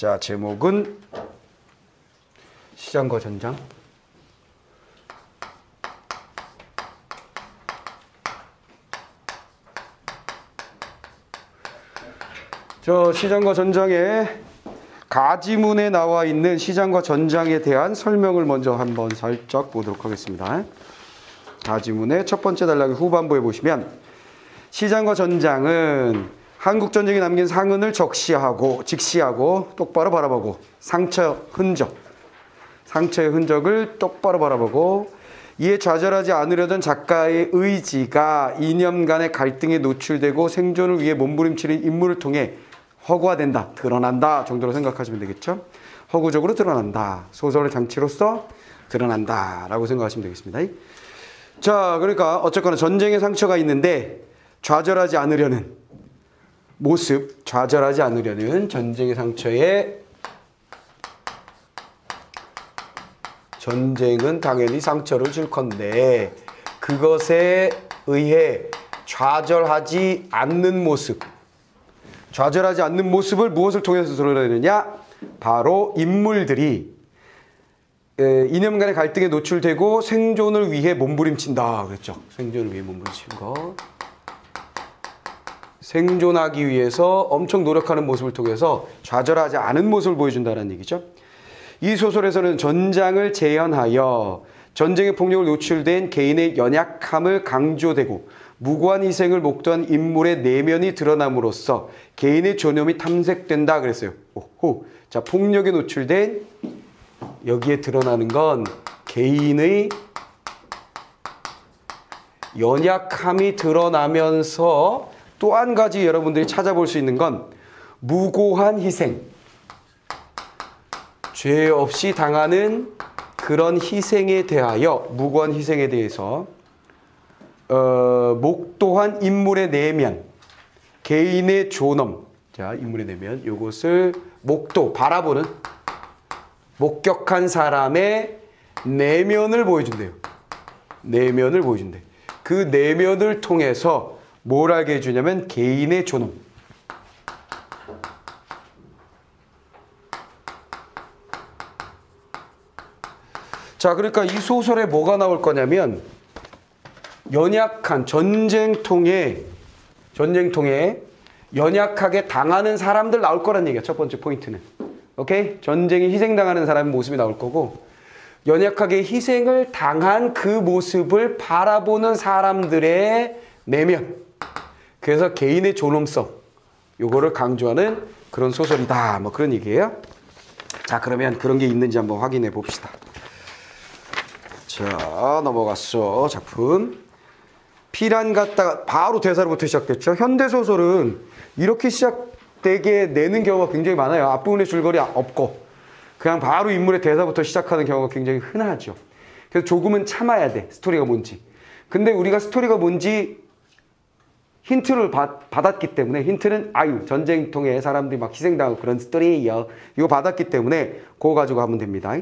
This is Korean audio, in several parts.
자, 제목은 시장과 전장. 저 시장과 전장의 가지문에 나와 있는 시장과 전장에 대한 설명을 먼저 한번 살짝 보도록 하겠습니다. 가지문의 첫 번째 단락의 후반부에 보시면 시장과 전장은 한국전쟁이 남긴 상흔을 직시하고 똑바로 바라보고 상처의 흔적을 똑바로 바라보고 이에 좌절하지 않으려던 작가의 의지가 이념 간의 갈등에 노출되고 생존을 위해 몸부림치는 인물을 통해 허구화된다, 드러난다 정도로 생각하시면 되겠죠. 허구적으로 드러난다, 소설의 장치로서 드러난다 라고 생각하시면 되겠습니다. 자, 그러니까 어쨌거나 전쟁의 상처가 있는데 좌절하지 않으려는 모습, 좌절하지 않으려는 전쟁의 상처에 전쟁은 당연히 상처를 줄 건데 그것에 의해 좌절하지 않는 모습, 좌절하지 않는 모습을 무엇을 통해서 드러내느냐? 바로 인물들이 이념 간의 갈등에 노출되고 생존을 위해 몸부림친다 그랬죠. 생존을 위해 몸부림치는 거. 생존하기 위해서 엄청 노력하는 모습을 통해서 좌절하지 않은 모습을 보여준다는 얘기죠. 이 소설에서는 전장을 재현하여 전쟁의 폭력을 노출된 개인의 연약함을 강조되고 무고한 희생을 목도한 인물의 내면이 드러남으로써 개인의 존엄이 탐색된다 그랬어요. 오호. 자, 폭력에 노출된 여기에 드러나는 건 개인의 연약함이 드러나면서 또 한 가지 여러분들이 찾아볼 수 있는 건 무고한 희생, 죄 없이 당하는 그런 희생에 대하여, 무고한 희생에 대해서 목도한 인물의 내면, 개인의 존엄, 자, 인물의 내면, 요것을 바라보는, 목격한 사람의 내면을 보여준대요. 내면을 보여준대. 그 내면을 통해서 뭘 알게 해주냐면 개인의 존엄. 자, 그러니까 이 소설에 뭐가 나올 거냐면 연약한 전쟁통에 연약하게 당하는 사람들 나올 거란 얘기야. 첫 번째 포인트는. 오케이? 전쟁에 희생당하는 사람의 모습이 나올 거고 연약하게 희생을 당한 그 모습을 바라보는 사람들의 내면. 그래서 개인의 존엄성, 요거를 강조하는 그런 소설이다. 뭐 그런 얘기예요. 자, 그러면 그런 게 있는지 한번 확인해 봅시다. 자, 넘어갔어. 작품. 피란 갔다가 바로 대사로부터 시작됐죠. 현대소설은 이렇게 시작되게 내는 경우가 굉장히 많아요. 앞부분에 줄거리 없고 그냥 바로 인물의 대사부터 시작하는 경우가 굉장히 흔하죠. 그래서 조금은 참아야 돼. 스토리가 뭔지. 근데 우리가 스토리가 뭔지 힌트를 받았기 때문에, 힌트는 전쟁통에 사람들이 막 희생당하고 그런 스토리예요. 이거 받았기 때문에 그거 가지고 하면 됩니다.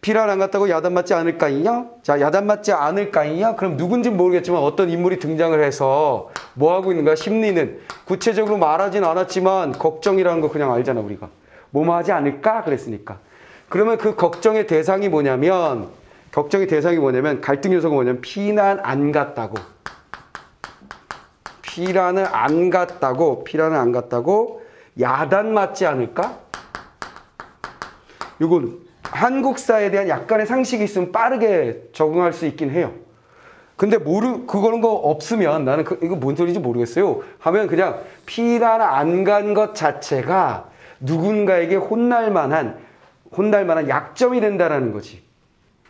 피란 안 갔다고 야단맞지 않을까요? 자, 야단맞지 않을까요? 그럼 누군지 모르겠지만 어떤 인물이 등장을 해서 뭐 하고 있는가? 심리는 구체적으로 말하진 않았지만 걱정이라는 거 그냥 알잖아, 우리가. 뭐뭐 하지 않을까? 그랬으니까. 그러면 그 걱정의 대상이 뭐냐면 갈등 요소가 뭐냐면 피난 안 갔다고. 피란을 안 갔다고 야단 맞지 않을까? 이건 한국사에 대한 약간의 상식이 있으면 빠르게 적응할 수 있긴 해요. 근데 그거는 거 없으면 나는 이거 뭔 소리인지 모르겠어요 하면 그냥 피란 안 간 것 자체가 누군가에게 혼날 만한 약점이 된다라는 거지.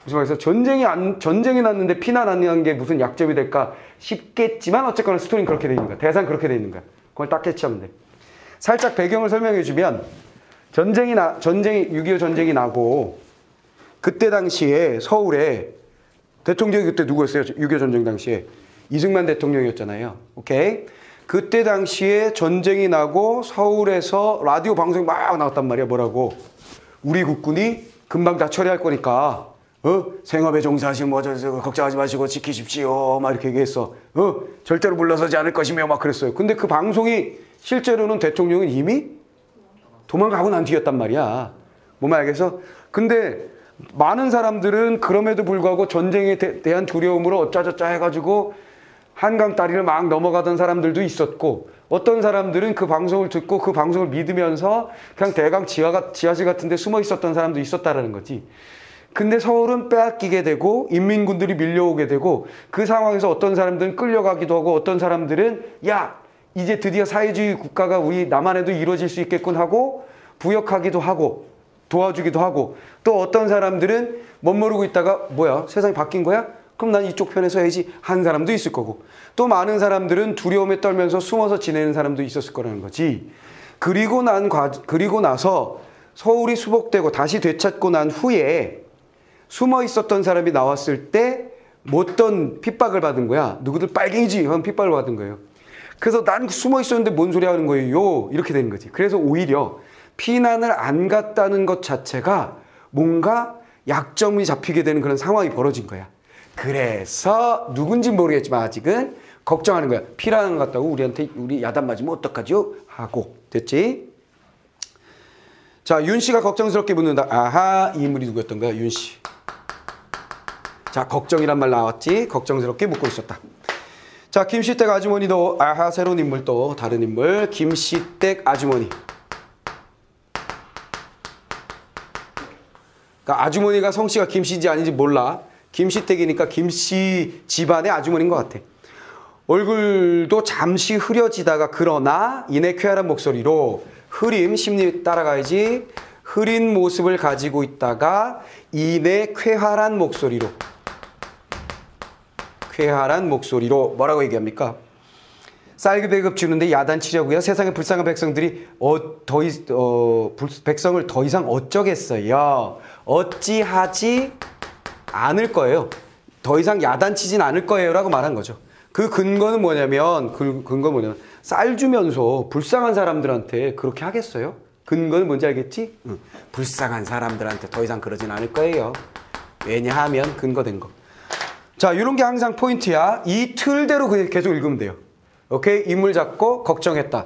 무슨 말이죠? 전쟁이 났는데 피난 안 간 게 무슨 약점이 될까 싶겠지만 어쨌거나 스토리는 그렇게 돼 있는 거야. 대사는 그렇게 돼 있는 거야. 그걸 딱 캐치하면 돼. 살짝 배경을 설명해 주면 6.25 전쟁이 나고 그때 당시에 서울에 대통령이 그때 누구였어요? 6.25 전쟁 당시에 이승만 대통령이었잖아요. 오케이? 그때 당시에 전쟁이 나고 서울에서 라디오 방송이 막 나왔단 말이야. 뭐라고? 우리 국군이 금방 다 처리할 거니까 생업에 종사하시면 걱정하지 마시고 지키십시오. 막 이렇게 얘기했어. 절대로 물러서지 않을 것이며 막 그랬어요. 근데 그 방송이 실제로는 대통령은 이미 도망가고 난 뒤였단 말이야. 뭔 말 알겠어? 근데 많은 사람들은 그럼에도 불구하고 전쟁에 대한 두려움으로 어짜저짜 해가지고 한강 다리를 막 넘어가던 사람들도 있었고, 어떤 사람들은 그 방송을 듣고 그 방송을 믿으면서 그냥 대강 지하실 같은 데 숨어 있었던 사람도 있었다라는 거지. 근데 서울은 빼앗기게 되고 인민군들이 밀려오게 되고, 그 상황에서 어떤 사람들은 끌려가기도 하고, 어떤 사람들은 야, 이제 드디어 사회주의 국가가 우리 남한에도 이루어질 수 있겠군 하고 부역하기도 하고 도와주기도 하고, 또 어떤 사람들은 멋모르고 있다가 뭐야, 세상이 바뀐 거야? 그럼 난 이쪽 편에 서야지 한 사람도 있을 거고, 또 많은 사람들은 두려움에 떨면서 숨어서 지내는 사람도 있었을 거라는 거지. 그리고 나서 서울이 수복되고 다시 되찾고 난 후에 숨어 있었던 사람이 나왔을 때 어떤 핍박을 받은 거야. 누구들 빨갱이지 하는 핍박을 받은 거예요. 그래서 난 숨어 있었는데 뭔 소리 하는 거예요, 이렇게 되는 거지. 그래서 오히려 피난을 안 갔다는 것 자체가 뭔가 약점이 잡히게 되는 그런 상황이 벌어진 거야. 그래서 누군지 모르겠지만 아직은 걱정하는 거야. 피난 안 갔다고 우리 야단 맞으면 어떡하죠? 하고. 됐지? 자, 윤 씨가 걱정스럽게 묻는다. 아하, 이 인물이 누구였던 거야? 윤 씨. 자, 걱정이란 말 나왔지? 걱정스럽게 묻고 있었다. 자, 김씨댁 아주머니도 아하, 새로운 인물, 또 다른 인물. 김씨댁 아주머니. 그러니까 아주머니가 성씨가 김씨인지 아닌지 몰라. 김씨댁이니까 김씨 집안의 아주머니인 것 같아. 얼굴도 잠시 흐려지다가 그러나 이내 쾌활한 목소리로, 흐림, 심리 따라가야지. 흐린 모습을 가지고 있다가 이내 쾌활한 목소리로, 쾌활한 목소리로 뭐라고 얘기합니까? 쌀 배급 주는데 야단치려고요. 세상의 불쌍한 백성들이 백성을 더 이상 어쩌겠어요. 어찌하지 않을 거예요. 더 이상 야단치진 않을 거예요 라고 말한 거죠. 그 근거는 뭐냐면, 쌀 주면서 불쌍한 사람들한테 그렇게 하겠어요? 근거는 뭔지 알겠지? 불쌍한 사람들한테 더 이상 그러진 않을 거예요. 왜냐하면 근거된 거. 자, 이런 게 항상 포인트야. 이 틀대로 계속 읽으면 돼요. 오케이? 인물 잡고 걱정했다.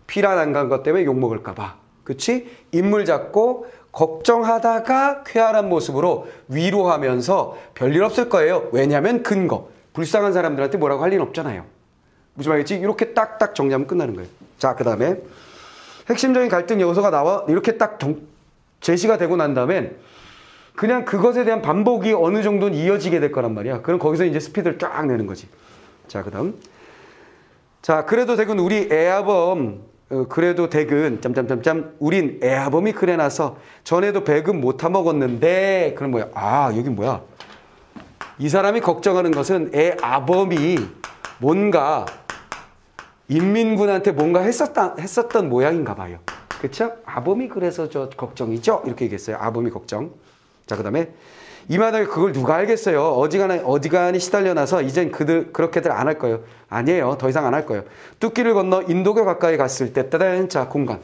피난 안 간 것 때문에 욕먹을까 봐. 그치? 인물 잡고 걱정하다가 쾌활한 모습으로 위로하면서 별일 없을 거예요. 왜냐하면 근거. 불쌍한 사람들한테 뭐라고 할 일은 없잖아요. 무슨 말이지? 이렇게 딱딱 정리하면 끝나는 거예요. 자, 그 다음에 핵심적인 갈등 요소가 나와 이렇게 딱 제시가 되고 난 다음엔 그냥 그것에 대한 반복이 어느 정도는 이어지게 될 거란 말이야. 그럼 거기서 이제 스피드를 쫙 내는 거지. 자, 그 다음. 자, 그래도 댁은 우리 애아범, 그래도 댁은 우린 애아범이 그래놔서 전에도 배급 못 타먹었는데, 그럼 뭐야? 아, 여긴 뭐야? 이 사람이 걱정하는 것은 애아범이 뭔가 인민군한테 뭔가 했었던 모양인가 봐요. 그쵸? 아범이 그래서 저 걱정이죠? 이렇게 얘기했어요. 아범이 걱정. 자, 그 다음에 이 마당에 그걸 누가 알겠어요. 어지간히 시달려나서 이젠 그렇게들 안 할 거예요. 아니에요. 더 이상 안 할 거예요. 뚝길을 건너 인도교 가까이 갔을 때, 따단, 자, 공간.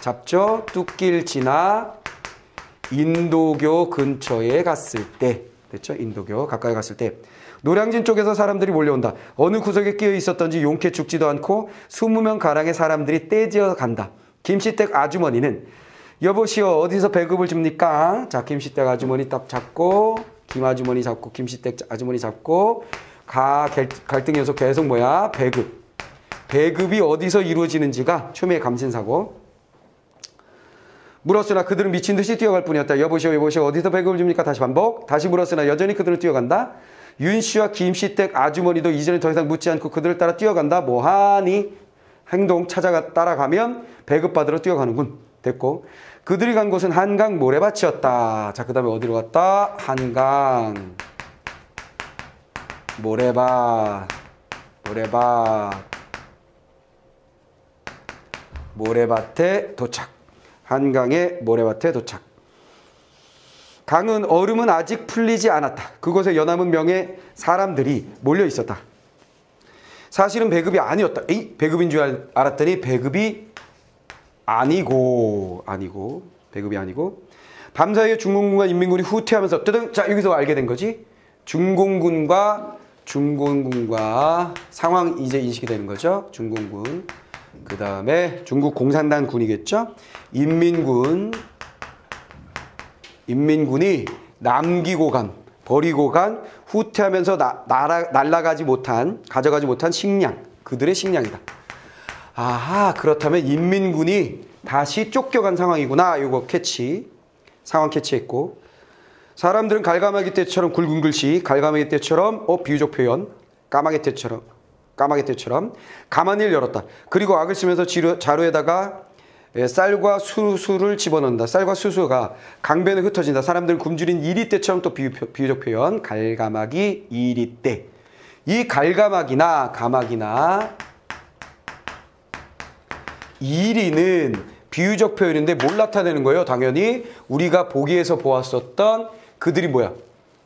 잡죠? 뚝길 지나 인도교 근처에 갔을 때. 됐죠? 인도교 가까이 갔을 때. 노량진 쪽에서 사람들이 몰려온다. 어느 구석에 끼어 있었던지 용케 죽지도 않고 20명 가량의 사람들이 떼지어 간다. 김씨댁 아주머니는 여보시오, 어디서 배급을 줍니까? 자, 김씨댁 아주머니 딱 잡고, 김 아주머니 잡고, 김씨댁 아주머니 잡고, 갈등 요소 계속 뭐야? 배급. 배급이 어디서 이루어지는지가 초미의 감신사고. 물었으나 그들은 미친 듯이 뛰어갈 뿐이었다. 여보시오, 어디서 배급을 줍니까? 다시 반복. 다시 물었으나 여전히 그들은 뛰어간다. 윤 씨와 김 씨댁 아주머니도 이제는 더 이상 묻지 않고 그들을 따라 뛰어간다. 뭐하니? 행동 따라가면 배급받으러 뛰어가는군. 됐고. 그들이 간 곳은 한강 모래밭이었다. 자, 그 다음에 어디로 갔다? 한강 모래밭에 도착. 한강의 모래밭에 도착. 강은 얼음은 아직 풀리지 않았다. 그곳에 여남은 명의 사람들이 몰려 있었다. 사실은 배급이 아니었다. 배급인 줄 알았더니 배급이 아니고 배급이 아니고 밤사이에 중공군과 인민군이 후퇴하면서 뜨등. 자, 여기서 알게 된 거지. 중공군과 상황 이제 인식이 되는 거죠. 중공군 그 다음에 중국 공산당 군이겠죠. 인민군이 남기고 간, 버리고 간, 후퇴하면서 날아가지 못한, 가져가지 못한 식량, 그들의 식량이다. 아하, 그렇다면 인민군이 다시 쫓겨간 상황이구나. 요거 캐치, 상황 캐치했고, 사람들은 갈가마기 떼처럼 굵은 글씨, 갈가마기 떼처럼 비유적 표현, 까마귀 떼처럼 가만히를 열었다. 그리고 악을 쓰면서 자루에다가 쌀과 수수를 집어넣는다. 쌀과 수수가 강변에 흩어진다. 사람들은 굶주린 이리떼처럼 또 비유적 표현, 갈가마기 이리떼. 이 갈가마기나 가마기나 이리는 비유적 표현인데 뭘 나타내는 거예요? 당연히 우리가 보기에서 보았었던 그들이 뭐야?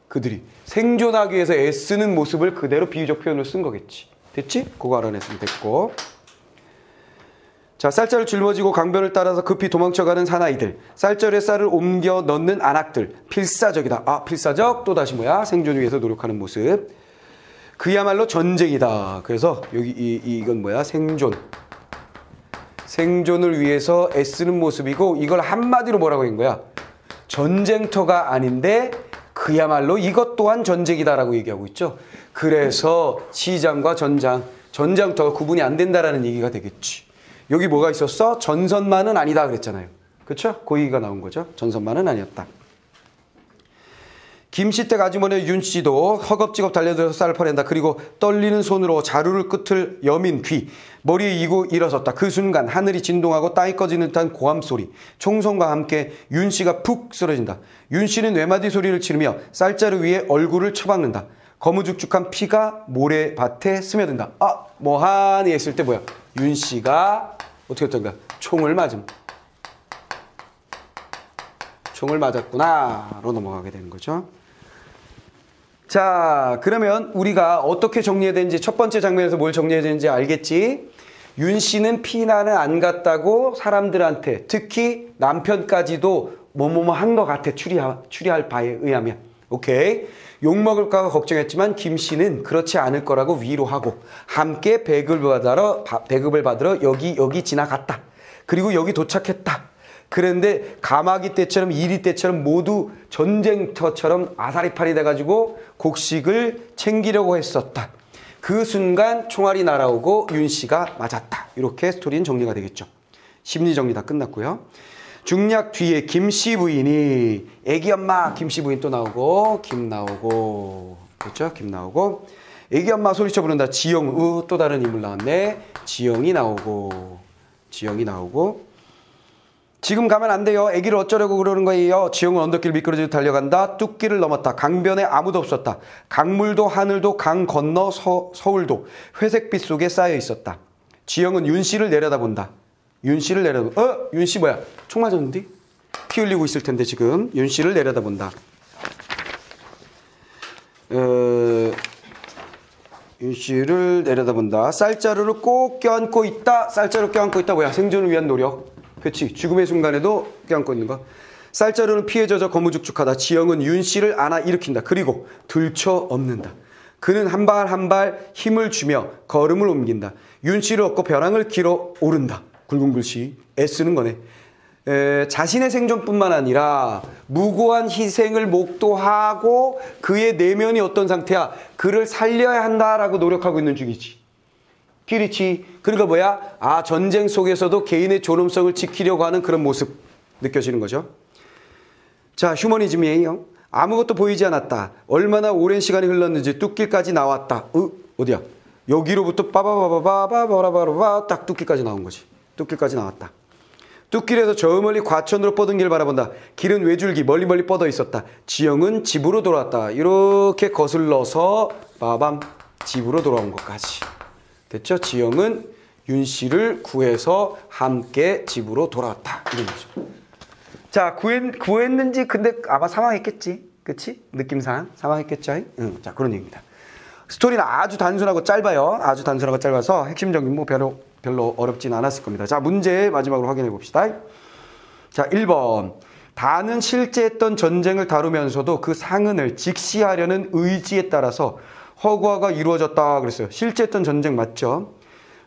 그들이 생존하기 위해서 애쓰는 모습을 그대로 비유적 표현으로 쓴 거겠지. 됐지? 그거 알아냈으면 됐고. 자, 쌀자를 짊어지고 강변을 따라서 급히 도망쳐가는 사나이들, 쌀절에 쌀을 옮겨 넣는 안악들, 필사적이다. 아, 필사적, 또다시 뭐야? 생존을 위해서 노력하는 모습. 그야말로 전쟁이다. 그래서 여기 이건 뭐야? 생존을 위해서 애쓰는 모습이고, 이걸 한마디로 뭐라고 한 거야? 전쟁터가 아닌데 그야말로 이것 또한 전쟁이다라고 얘기하고 있죠. 그래서 시장과 전장터가 구분이 안 된다라는 얘기가 되겠지. 여기 뭐가 있었어? 전선만은 아니다 그랬잖아요. 그렇죠? 그 얘기가 나온 거죠. 전선만은 아니었다. 김씨댁 아주머니 윤씨도 허겁지겁 달려들어서 쌀을 퍼낸다. 그리고 떨리는 손으로 자루를 끝을 여민 귀, 머리에 이고 일어섰다. 그 순간 하늘이 진동하고 땅이 꺼지는 듯한 고함소리, 총성과 함께 윤씨가 푹 쓰러진다. 윤씨는 외마디 소리를 지르며 쌀자루 위에 얼굴을 처박는다. 거무죽죽한 피가 모래밭에 스며든다. 아, 뭐하니 했을 때 뭐야? 윤씨가 어떻게 했던가? 총을 맞았구나로 넘어가게 되는 거죠. 자, 그러면 우리가 어떻게 정리해야 되는지, 첫 번째 장면에서 뭘 정리해야 되는지 알겠지? 윤씨는 피난을 안 갔다고 사람들한테, 특히 남편까지도 뭐뭐뭐 한 것 같아. 추리할 바에 의하면. 오케이. 욕먹을까 걱정했지만 김씨는 그렇지 않을 거라고 위로하고 함께 배급을 받으러 여기 지나갔다. 그리고 여기 도착했다. 그런데 가마귀 때처럼 이리 때처럼 모두 전쟁터처럼 아사리팔이 돼가지고 곡식을 챙기려고 했었다. 그 순간 총알이 날아오고 윤씨가 맞았다. 이렇게 스토리는 정리가 되겠죠. 심리 정리 다 끝났고요. 중략 뒤에 김씨 부인이 애기 엄마, 김씨 부인 또 나오고 김 나오고, 그렇죠? 김 나오고 애기 엄마 소리쳐 부른다. 지영, 또 다른 인물 나왔네. 지영이 나오고 지금 가면 안 돼요. 애기를 어쩌려고 그러는 거예요. 지영은 언덕길 미끄러지듯 달려간다. 뚝길을 넘었다. 강변에 아무도 없었다. 강물도 하늘도 강 건너 서울도 회색빛 속에 쌓여 있었다. 지영은 윤씨를 내려다본다. 윤씨 뭐야? 총 맞았는데? 피 흘리고 있을 텐데 지금. 윤씨를 내려다본다. 윤씨를 내려다본다. 쌀자루를 꼭 껴안고 있다. 쌀자루 껴안고 있다. 뭐야? 생존을 위한 노력. 그렇지. 죽음의 순간에도 껴안고 있는 거. 쌀자루는 피에 젖어 거무죽죽하다. 지영은 윤씨를 안아 일으킨다. 그리고 들쳐 업는다. 그는 한 발 한 발 힘을 주며 걸음을 옮긴다. 윤씨를 얻고 벼랑을 길어 오른다. 굵은 글씨. 애쓰는 거네. 자신의 생존뿐만 아니라 무고한 희생을 목도하고 그의 내면이 어떤 상태야? 그를 살려야 한다라고 노력하고 있는 중이지. 그렇지. 그러니까 뭐야? 아, 전쟁 속에서도 개인의 존엄성을 지키려고 하는 그런 모습 느껴지는 거죠. 자, 휴머니즘이에요. 아무것도 보이지 않았다. 얼마나 오랜 시간이 흘렀는지 뚝길까지 나왔다. 어디야? 여기로부터 빠바바바바바바바바 딱 뚝길까지 나온 거지. 뚝길까지 나왔다. 뚝길에서 저 멀리 과천으로 뻗은 길을 바라본다. 길은 외줄기 멀리 뻗어 있었다. 지영은 집으로 돌아왔다. 이렇게 거슬러서 빠밤 집으로 돌아온 것까지. 됐죠? 지영은 윤씨를 구해서 함께 집으로 돌아왔다. 이런 거죠. 자, 구했는지 근데 아마 사망했겠지. 그치? 느낌상 사망했겠죠? 응, 자, 그런 얘기입니다. 스토리는 아주 단순하고 짧아요. 아주 단순하고 짧아서 핵심적인 뭐 별로 어렵진 않았을 겁니다. 자, 문제 마지막으로 확인해 봅시다. 자, 1번. 다는 실제 했던 전쟁을 다루면서도 그 상흔을 직시하려는 의지에 따라서 허구화가 이루어졌다 그랬어요. 실제 했던 전쟁 맞죠?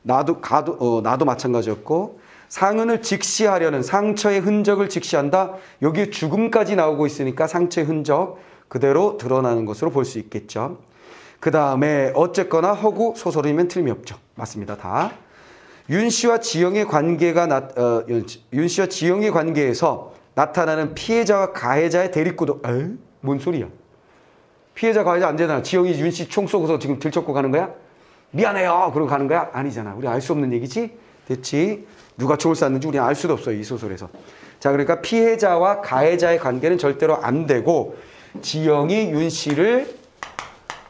나도 마찬가지였고, 상흔을 직시하려는 상처의 흔적을 직시한다. 여기에 죽음까지 나오고 있으니까 상처의 흔적 그대로 드러나는 것으로 볼 수 있겠죠. 그 다음에 어쨌거나 허구 소설이면 틀림이 없죠. 맞습니다. 다. 윤 씨와 지영의 관계에서 나타나는 피해자와 가해자의 대립구도. 뭔 소리야? 피해자 가해자 안 되잖아. 지영이 윤 씨 총 쏘고서 지금 들쳤고 가는 거야? 미안해요. 그러고 가는 거야? 아니잖아. 우리 알 수 없는 얘기지? 됐지? 누가 총을 쐈는지 우리는 알 수도 없어요. 이 소설에서. 자, 그러니까 피해자와 가해자의 관계는 절대로 안 되고 지영이 윤 씨를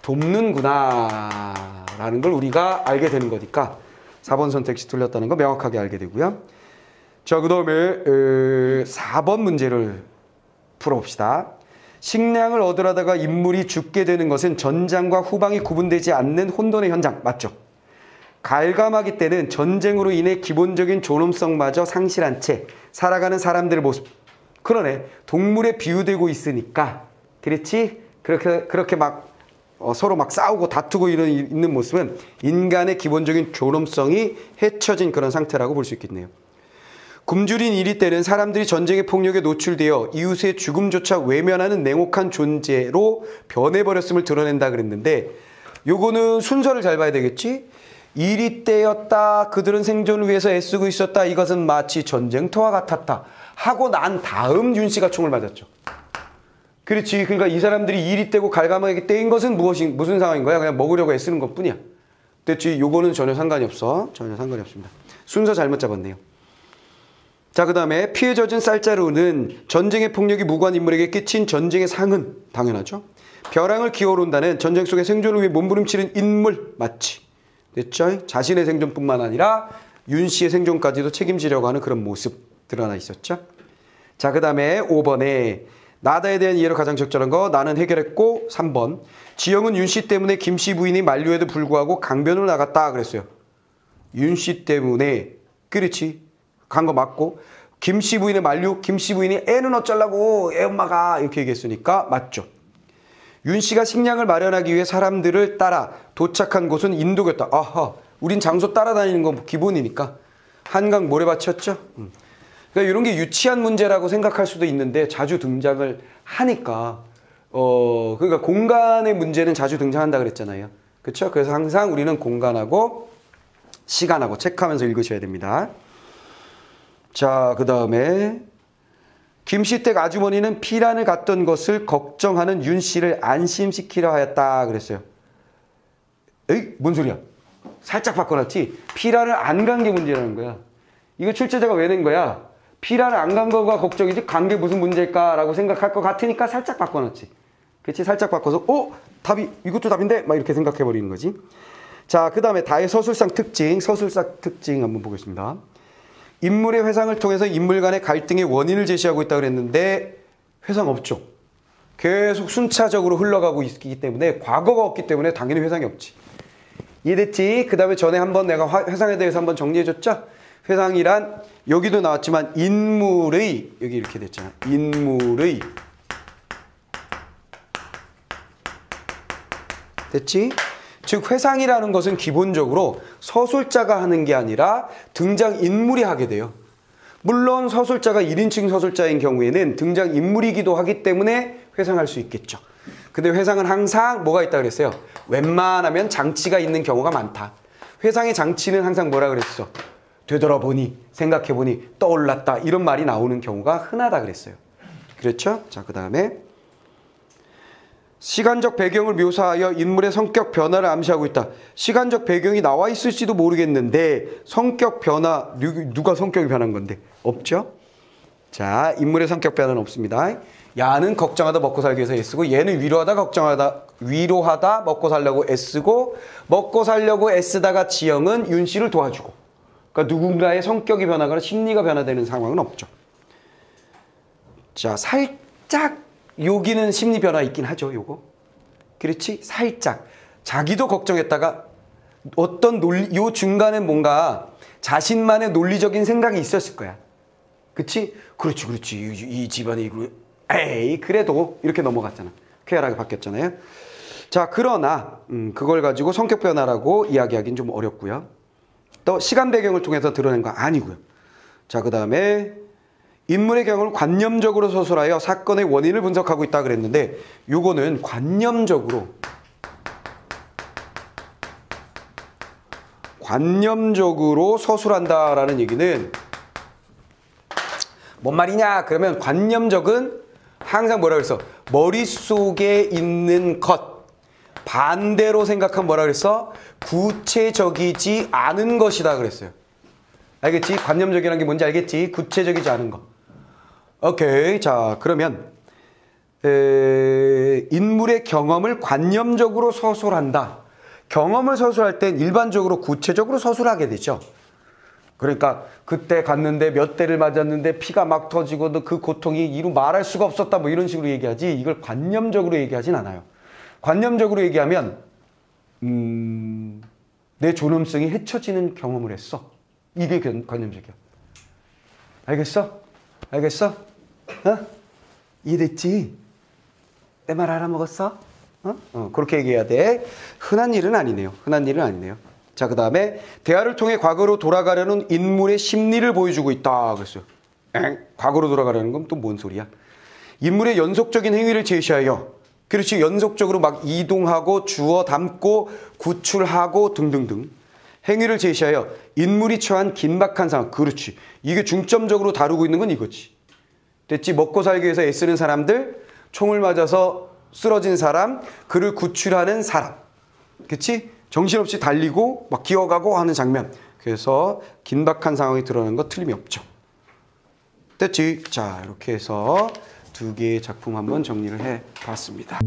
돕는구나 라는 걸 우리가 알게 되는 거니까 4번 선택지 틀렸다는 거 명확하게 알게 되고요. 자, 그 다음에 4번 문제를 풀어봅시다. 식량을 얻으려다가 인물이 죽게 되는 것은 전장과 후방이 구분되지 않는 혼돈의 현장. 맞죠? 갈가마기 때는 전쟁으로 인해 기본적인 존엄성마저 상실한 채 살아가는 사람들의 모습. 그러네. 동물에 비유되고 있으니까. 그렇지? 그렇게 막 서로 막 싸우고 다투고 있는 모습은 인간의 기본적인 존엄성이 해쳐진 그런 상태라고 볼 수 있겠네요. 굶주린 이리 때는 사람들이 전쟁의 폭력에 노출되어 이웃의 죽음조차 외면하는 냉혹한 존재로 변해버렸음을 드러낸다 그랬는데 요거는 순서를 잘 봐야 되겠지? 이리 때였다. 그들은 생존을 위해서 애쓰고 있었다. 이것은 마치 전쟁터와 같았다. 하고 난 다음 윤 씨가 총을 맞았죠. 그렇지. 그러니까 이 사람들이 이리 때고 갈가마게 때인 것은 무슨 상황인 거야? 그냥 먹으려고 애쓰는 것 뿐이야. 됐지? 요거는 전혀 상관이 없어. 전혀 상관이 없습니다. 순서 잘못 잡았네요. 자, 그 다음에 피해 젖은 쌀자루는 전쟁의 폭력이 무고한 인물에게 끼친 전쟁의 상흔. 당연하죠. 벼랑을 기어오른다는 전쟁 속의 생존을 위해 몸부림치는 인물. 맞지? 됐죠? 자신의 생존뿐만 아니라 윤 씨의 생존까지도 책임지려고 하는 그런 모습 드러나 있었죠. 자, 그 다음에 5번에 나다에 대한 이해로 가장 적절한 거 나는 해결했고 3번 지영은 윤 씨 때문에 김 씨 부인이 만류에도 불구하고 강변을 나갔다 그랬어요. 윤 씨 때문에 그렇지. 간 거 맞고 김 씨 부인의 만류 김 씨 부인이 애는 어쩌려고 애 엄마가 이렇게 얘기했으니까 맞죠. 윤 씨가 식량을 마련하기 위해 사람들을 따라 도착한 곳은 인도였다. 아하, 우린 장소 따라다니는 건 기본이니까 한강 모래밭이었죠. 그러니까 이런 게 유치한 문제라고 생각할 수도 있는데 자주 등장을 하니까 그러니까 공간의 문제는 자주 등장한다 그랬잖아요. 그렇죠? 그래서 항상 우리는 공간하고 시간하고 체크하면서 읽으셔야 됩니다. 자, 그 다음에 김씨 댁 아주머니는 피란을 갔던 것을 걱정하는 윤 씨를 안심시키려 하였다 그랬어요. 에이, 뭔 소리야? 살짝 바꿔놨지? 피란을 안 간 게 문제라는 거야. 이거 출제자가 왜 낸 거야? 피란을 안 간 거가 걱정이지 간 게 무슨 문제일까라고 생각할 것 같으니까 살짝 바꿔놨지. 그렇지? 살짝 바꿔서 답이 이것도 답인데? 막 이렇게 생각해버리는 거지. 자, 그 다음에 다의 서술상 특징 한번 보겠습니다. 인물의 회상을 통해서 인물 간의 갈등의 원인을 제시하고 있다고 그랬는데 회상 없죠. 계속 순차적으로 흘러가고 있기 때문에 과거가 없기 때문에 당연히 회상이 없지. 이해됐지? 그 다음에 전에 한번 내가 회상에 대해서 한번 정리해줬죠? 회상이란 여기도 나왔지만 인물의 여기 이렇게 됐잖아. 인물의 됐지? 즉 회상이라는 것은 기본적으로 서술자가 하는 게 아니라 등장인물이 하게 돼요. 물론 서술자가 1인칭 서술자인 경우에는 등장인물이기도 하기 때문에 회상할 수 있겠죠. 근데 회상은 항상 뭐가 있다 그랬어요? 웬만하면 장치가 있는 경우가 많다. 회상의 장치는 항상 뭐라 그랬어? 되돌아보니, 생각해보니, 떠올랐다 이런 말이 나오는 경우가 흔하다 그랬어요. 그렇죠? 자, 그 다음에 시간적 배경을 묘사하여 인물의 성격 변화를 암시하고 있다. 시간적 배경이 나와 있을지도 모르겠는데 성격 변화, 누가 성격이 변한 건데? 없죠? 자, 인물의 성격 변화는 없습니다. 야는 걱정하다 먹고 살기 위해서 애쓰고 얘는 위로하다 먹고 살려고 애쓰고 먹고 살려고 애쓰다가 지영은 윤 씨를 도와주고 그러니까 누군가의 성격이 변하거나 심리가 변화되는 상황은 없죠. 자, 살짝 여기는 심리 변화 있긴 하죠, 요거. 그렇지? 살짝. 자기도 걱정했다가 어떤 요 중간에 뭔가 자신만의 논리적인 생각이 있었을 거야. 그치? 그렇지. 이 집안이, 에이, 그래도 이렇게 넘어갔잖아. 쾌활하게 바뀌었잖아요. 자, 그러나, 그걸 가지고 성격 변화라고 이야기하기는 좀 어렵고요. 또 시간 배경을 통해서 드러낸 거 아니고요. 자, 그 다음에 인물의 경험을 관념적으로 서술하여 사건의 원인을 분석하고 있다 그랬는데 요거는 관념적으로 서술한다라는 얘기는 뭔 말이냐? 그러면 관념적은 항상 뭐라 그랬어? 머릿속에 있는 것. 반대로 생각하면 뭐라 그랬어? 구체적이지 않은 것이다 그랬어요. 알겠지? 관념적이라는 게 뭔지 알겠지? 구체적이지 않은 거. 오케이. 자, 그러면 인물의 경험을 관념적으로 서술한다. 경험을 서술할 땐 일반적으로 구체적으로 서술하게 되죠. 그러니까 그때 갔는데 몇 대를 맞았는데 피가 막 터지고 그 고통이 이루 말할 수가 없었다 뭐 이런 식으로 얘기하지 이걸 관념적으로 얘기하진 않아요. 관념적으로 얘기하면 내 존엄성이 헤쳐지는 경험을 했어. 이게 관념적이야. 알겠어? 알겠어? 어? 이해됐지? 내 말 알아먹었어? 그렇게 얘기해야 돼. 흔한 일은 아니네요. 흔한 일은 아니네요. 자, 그 다음에 대화를 통해 과거로 돌아가려는 인물의 심리를 보여주고 있다 그랬어요. 과거로 돌아가려는 건 또 뭔 소리야? 인물의 연속적인 행위를 제시하여 그렇지 연속적으로 막 이동하고 주워 담고 구출하고 등등등 행위를 제시하여 인물이 처한 긴박한 상황. 그렇지. 이게 중점적으로 다루고 있는 건 이거지. 됐지? 먹고 살기 위해서 애쓰는 사람들, 총을 맞아서 쓰러진 사람, 그를 구출하는 사람. 그치? 정신없이 달리고 막 기어가고 하는 장면. 그래서 긴박한 상황이 드러나는 거 틀림이 없죠. 됐지? 자, 이렇게 해서 두 개의 작품 한번 정리를 해봤습니다.